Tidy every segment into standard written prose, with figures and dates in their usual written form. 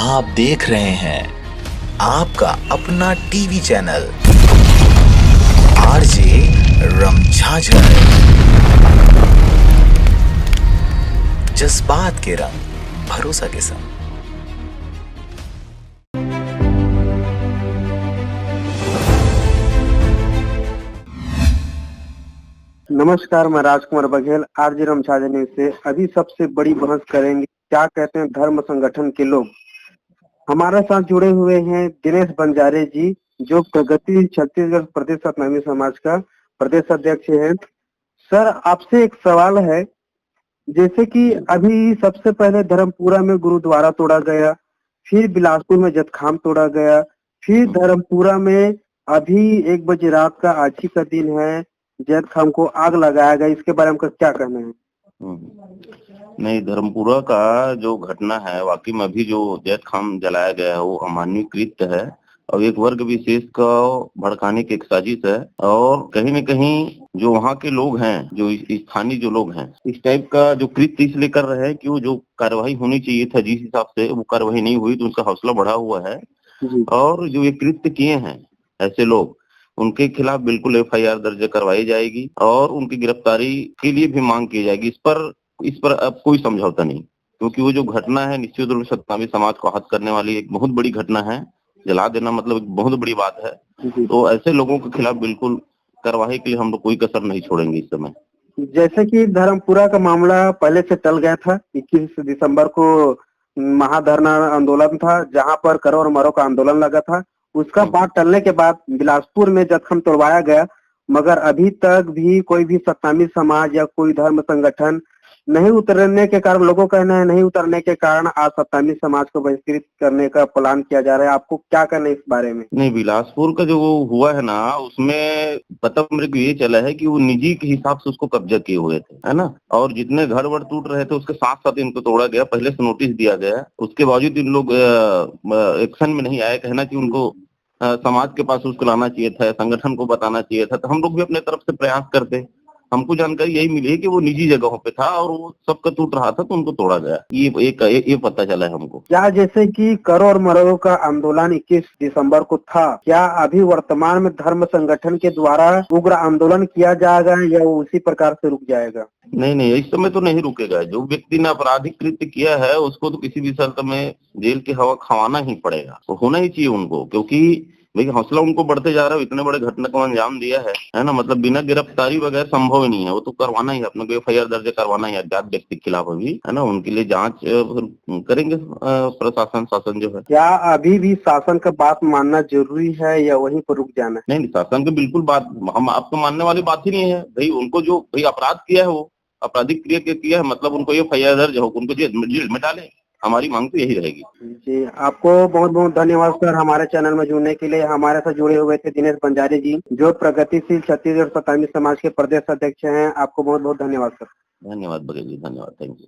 आप देख रहे हैं आपका अपना टीवी चैनल आरजे रमझाझर। जज्बात के रंग, भरोसा के संग। नमस्कार, मैं राजकुमार बघेल आरजे रमझाझर न्यूज से। अभी सबसे बड़ी बहस करेंगे, क्या कहते हैं धर्म संगठन के लोग। हमारे साथ जुड़े हुए हैं दिनेश बंजारे जी, जो प्रगति छत्तीसगढ़ प्रदेश सतनामी समाज का प्रदेश अध्यक्ष है। सर, आपसे एक सवाल है, जैसे कि अभी सबसे पहले धर्मपुरा में गुरुद्वारा तोड़ा गया, फिर बिलासपुर में जतखाम तोड़ा गया, फिर धर्मपुरा में अभी 1 बजे रात का आज ही का दिन है, जतखाम को आग लगाया गया। इसके बारे में क्या कहना है? नहीं, धर्मपुरा का जो घटना है, वाकई में अभी जो जैतखाम जलाया गया है वो अमानवीय कृत्य है और एक वर्ग विशेष को भड़काने की एक साजिश है। और कहीं न कहीं जो वहाँ के लोग हैं, जो स्थानीय जो लोग हैं, इस टाइप का जो कृत्य इसलिए कर रहे हैं कि वो जो कार्रवाई होनी चाहिए था जिस हिसाब से वो कार्रवाई नहीं हुई, तो उनका हौसला बढ़ा हुआ है। और जो ये कृत्य किए हैं ऐसे लोग, उनके खिलाफ बिल्कुल एफआईआर दर्ज करवाई जाएगी और उनकी गिरफ्तारी के लिए भी मांग की जाएगी। इस पर अब कोई समझौता नहीं, क्योंकि वो जो घटना है निश्चित रूप से सतनामी समाज को आहत करने वाली एक बहुत बड़ी घटना है। जला देना मतलब एक बहुत बड़ी बात है। तो ऐसे लोगों के खिलाफ बिल्कुल कार्रवाई के लिए हम लोग कोई कसर नहीं छोड़ेंगे इस समय। जैसे कि धर्मपुरा का मामला पहले से टल गया था, 21 दिसंबर को महाधरना आंदोलन था, जहां पर करो और मरो का आंदोलन लगा था। उसका बाद टलने के बाद बिलासपुर में जतखाम तोड़वाया गया, मगर अभी तक भी कोई भी सतनामी समाज या कोई धर्म संगठन नहीं उतरने के कारण, लोगों का कहना है नहीं उतरने के कारण आज सतनामी समाज को बहिष्कृत करने का प्लान किया जा रहा है। आपको क्या कहना है इस बारे में? नहीं, बिलासपुर का जो वो हुआ है ना, उसमें पता मेरे को ये चला है कि वो निजी के हिसाब से उसको कब्जा किए हुए थे, है ना। और जितने घर वर टूट रहे थे उसके साथ साथ इनको तोड़ा गया, पहले से नोटिस दिया गया, उसके बावजूद इन लोग एक्शन में नहीं आए। कहना कि उनको समाज के पास उसको लाना चाहिए था, संगठन को बताना चाहिए था, तो हम लोग भी अपने तरफ से प्रयास करते। हमको जानकारी यही मिली है कि वो निजी जगहों पे था और वो सबका टूट रहा था, तो उनको तोड़ा गया। ये पता चला है हमको। क्या जैसे कि करो और मरो का आंदोलन 21 दिसंबर को था, क्या अभी वर्तमान में धर्म संगठन के द्वारा उग्र आंदोलन किया जाएगा या वो उसी प्रकार से रुक जाएगा? नहीं, इस समय तो नहीं रुकेगा। जो व्यक्ति ने आपराधिक कृत्य किया है उसको तो किसी भी शर्त में जेल की हवा खवाना ही पड़ेगा, तो होना ही चाहिए उनको, क्योंकि भाई हौसला उनको बढ़ते जा रहा है। इतने बड़े घटना को अंजाम दिया है ना, मतलब बिना गिरफ्तारी वगैरह संभव ही नहीं है। वो तो करवाना ही, अपने को एफआईआर दर्ज करवाना ही अज्ञात व्यक्ति के खिलाफ अभी, है ना। उनके लिए जांच करेंगे प्रशासन, शासन जो है। क्या अभी भी शासन का बात मानना जरूरी है या वहीं पर रुक जाना है? नहीं, शासन की बिल्कुल बात हम आपको मानने वाली बात ही नहीं है। भाई उनको जो भाई अपराध किया है, वो आपराधिक क्रिया किया है, मतलब उनको एफआईआर दर्ज हो, उनको जेल में डाले। हमारी मांग तो यही रहेगी। जी, आपको बहुत बहुत धन्यवाद सर, हमारे चैनल में जुड़ने के लिए। हमारे साथ जुड़े हुए थे दिनेश बंजारे जी, जो प्रगतिशील छत्तीसगढ़ सतनामी समाज के प्रदेश अध्यक्ष हैं। आपको बहुत बहुत धन्यवाद सर। धन्यवाद बघेल जी, धन्यवाद, थैंक यू।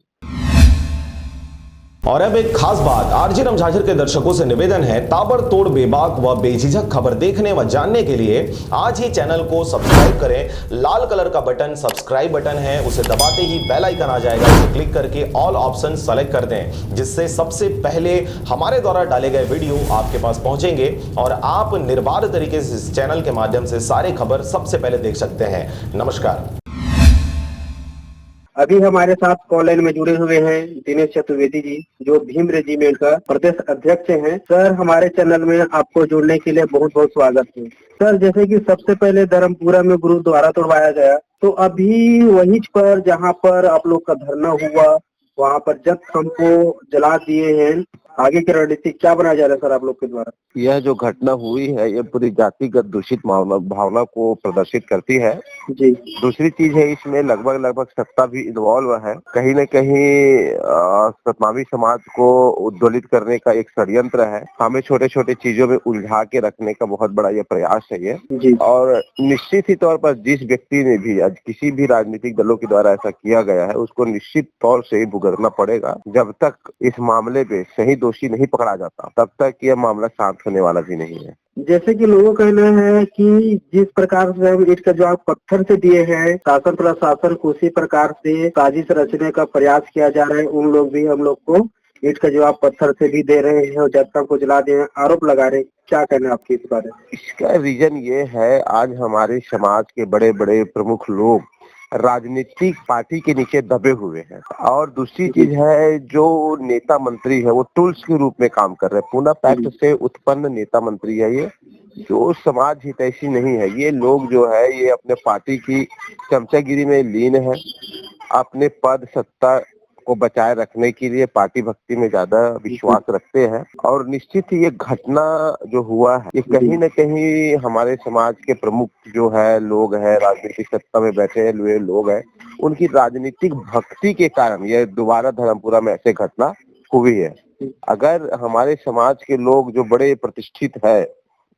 और अब एक खास बात, आरजे रमझाझर के दर्शकों से निवेदन है, ताबड़तोड़ बेबाक व बेझिझक खबर देखने व जानने के लिए आज ही चैनल को सब्सक्राइब करें। लाल कलर का बटन सब्सक्राइब बटन है, उसे दबाते ही बेल आइकन आ जाएगा, उसे क्लिक करके ऑल ऑप्शन सेलेक्ट कर दें, जिससे सबसे पहले हमारे द्वारा डाले गए वीडियो आपके पास पहुंचेंगे और आप निर्बाध तरीके से इस चैनल के माध्यम से सारे खबर सबसे पहले देख सकते हैं। नमस्कार। अभी हमारे साथ कॉल लाइन में जुड़े हुए हैं दिनेश चतुर्वेदी जी, जो भीम रेजिमेंट का प्रदेश अध्यक्ष हैं। सर, हमारे चैनल में आपको जुड़ने के लिए बहुत बहुत स्वागत है। सर, जैसे कि सबसे पहले धर्मपुरा में गुरुद्वारा तोड़वाया गया, तो अभी वहीं पर जहां पर आप लोग का धरना हुआ, वहां पर जतखाम को जला दिए हैं। आगे की रणनीति क्या बनाया जा रहा है सर आप लोग के द्वारा? यह जो घटना हुई है ये पूरी जातिगत दूषित भावना को प्रदर्शित करती है जी। दूसरी चीज है, इसमें लगभग सत्ता भी इन्वॉल्व है। कहीं न कहीं सतनामी समाज को उद्दोलित करने का एक षड्यंत्र है। हमें छोटे छोटे चीजों में उलझा के रखने का बहुत बड़ा ये प्रयास है ये। जी। और निश्चित ही तौर पर जिस व्यक्ति ने भी आज किसी भी राजनीतिक दलों के द्वारा ऐसा किया गया है उसको निश्चित तौर से भुगतना पड़ेगा। जब तक इस मामले पे सही दोषी नहीं पकड़ा जाता तब तक यह मामला शांत होने वाला भी नहीं है। जैसे कि लोगों का कहना है कि जिस प्रकार से हम ईट का जवाब पत्थर से दिए हैं, शासन प्रशासन को उसी प्रकार से साजिश रचने का प्रयास किया जा रहा है। उन लोग भी हम लोग को ईंट का जवाब पत्थर से भी दे रहे हैं और जनता को जला दे आरोप लगा रहे हैं। क्या कहना है आपकी इस बारे में? इसका रीजन ये है, आज हमारे समाज के बड़े बड़े प्रमुख लोग राजनीतिक पार्टी के नीचे दबे हुए हैं। और दूसरी चीज है, जो नेता मंत्री है वो टूल्स के रूप में काम कर रहे हैं। पूना पैक्ट से उत्पन्न नेता मंत्री है ये, जो समाज हितैषी नहीं है। ये लोग जो है ये अपने पार्टी की चमचागिरी में लीन है, अपने पद सत्ता को बचाए रखने के लिए पार्टी भक्ति में ज्यादा विश्वास रखते हैं। और निश्चित ही ये घटना जो हुआ है ये कहीं न कहीं हमारे समाज के प्रमुख जो है लोग हैं, राजनीतिक सत्ता में बैठे हुए लोग हैं, उनकी राजनीतिक भक्ति के कारण ये दोबारा धर्मपुरा में ऐसे घटना हुई है। अगर हमारे समाज के लोग जो बड़े प्रतिष्ठित है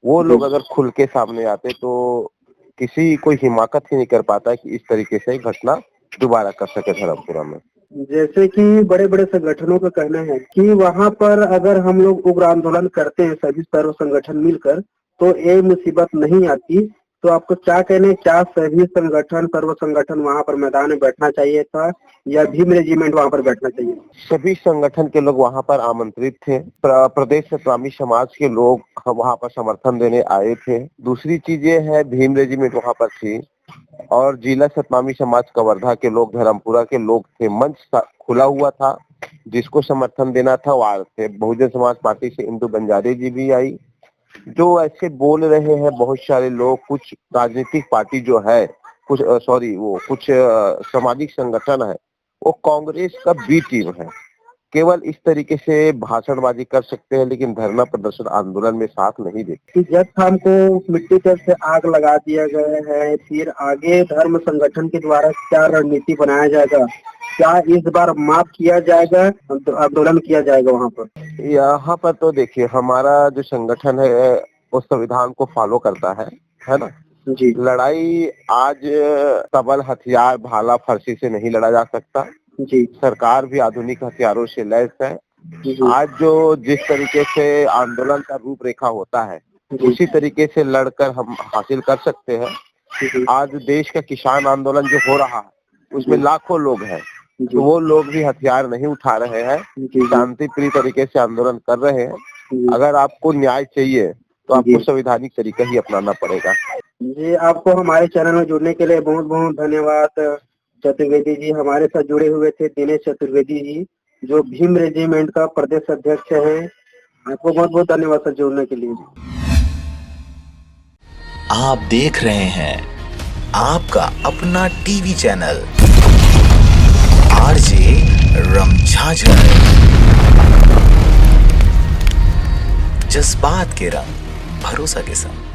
वो लोग अगर खुल के सामने आते तो किसी कोई हिमाकत ही नहीं कर पाता कि इस तरीके से घटना दोबारा कर सके धर्मपुरा में। जैसे कि बड़े बड़े संगठनों का कहना है कि वहाँ पर अगर हम लोग उग्र आंदोलन करते हैं सभी सर्व संगठन मिलकर तो ये मुसीबत नहीं आती। तो आपको क्या कहना है, क्या सभी संगठन सर्व संगठन वहाँ पर मैदान में बैठना चाहिए था या भीम रेजिमेंट वहाँ पर बैठना चाहिए? सभी संगठन के लोग वहाँ पर आमंत्रित थे। प्रदेश सतनामी समाज के लोग वहाँ पर समर्थन देने आए थे। दूसरी चीज ये है, भीम रेजिमेंट वहाँ पर थी और जिला सतनामी समाज कवर्धा के लोग, धर्मपुरा के लोग थे। मंच खुला हुआ था, जिसको समर्थन देना था वो आ रहे थे। बहुजन समाज पार्टी से इंदु बंजारे जी भी आई। जो ऐसे बोल रहे हैं बहुत सारे लोग, कुछ राजनीतिक पार्टी जो है, कुछ सामाजिक संगठन है, वो कांग्रेस का बी टीम है। केवल इस तरीके से भाषणबाजी कर सकते हैं लेकिन धरना प्रदर्शन आंदोलन में साथ नहीं देते। जब हमको मिट्टी तेल से आग लगा दिया गया है, फिर आगे धर्म संगठन के द्वारा क्या रणनीति बनाया जाएगा? क्या इस बार माफ किया जाएगा, आंदोलन किया जाएगा वहाँ पर? यहाँ पर तो देखिए, हमारा जो संगठन है वो संविधान को फॉलो करता है ना जी। लड़ाई आज सबल हथियार भाला फरसी से नहीं लड़ा जा सकता जी। सरकार भी आधुनिक हथियारों से लैस है। आज जो जिस तरीके से आंदोलन का रूपरेखा होता है उसी तरीके से लड़कर हम हासिल कर सकते हैं। आज देश का किसान आंदोलन जो हो रहा है उसमें लाखों लोग हैं, तो वो लोग भी हथियार नहीं उठा रहे हैं, शांति प्रिय तरीके से आंदोलन कर रहे हैं। अगर आपको न्याय चाहिए तो आपको संवैधानिक तरीका ही अपनाना पड़ेगा। जी, आपको हमारे चैनल में जुड़ने के लिए बहुत बहुत धन्यवाद चतुर्वेदी जी। हमारे साथ जुड़े हुए थे दिनेश चतुर्वेदी जी, जो भीम रेजिमेंट का प्रदेश अध्यक्ष है। आपको बहुत बहुत धन्यवाद सर जुड़ने के लिए। आप देख रहे हैं आपका अपना टीवी चैनल आरजे रमझाझर, जज्बात के रंग भरोसा के संग।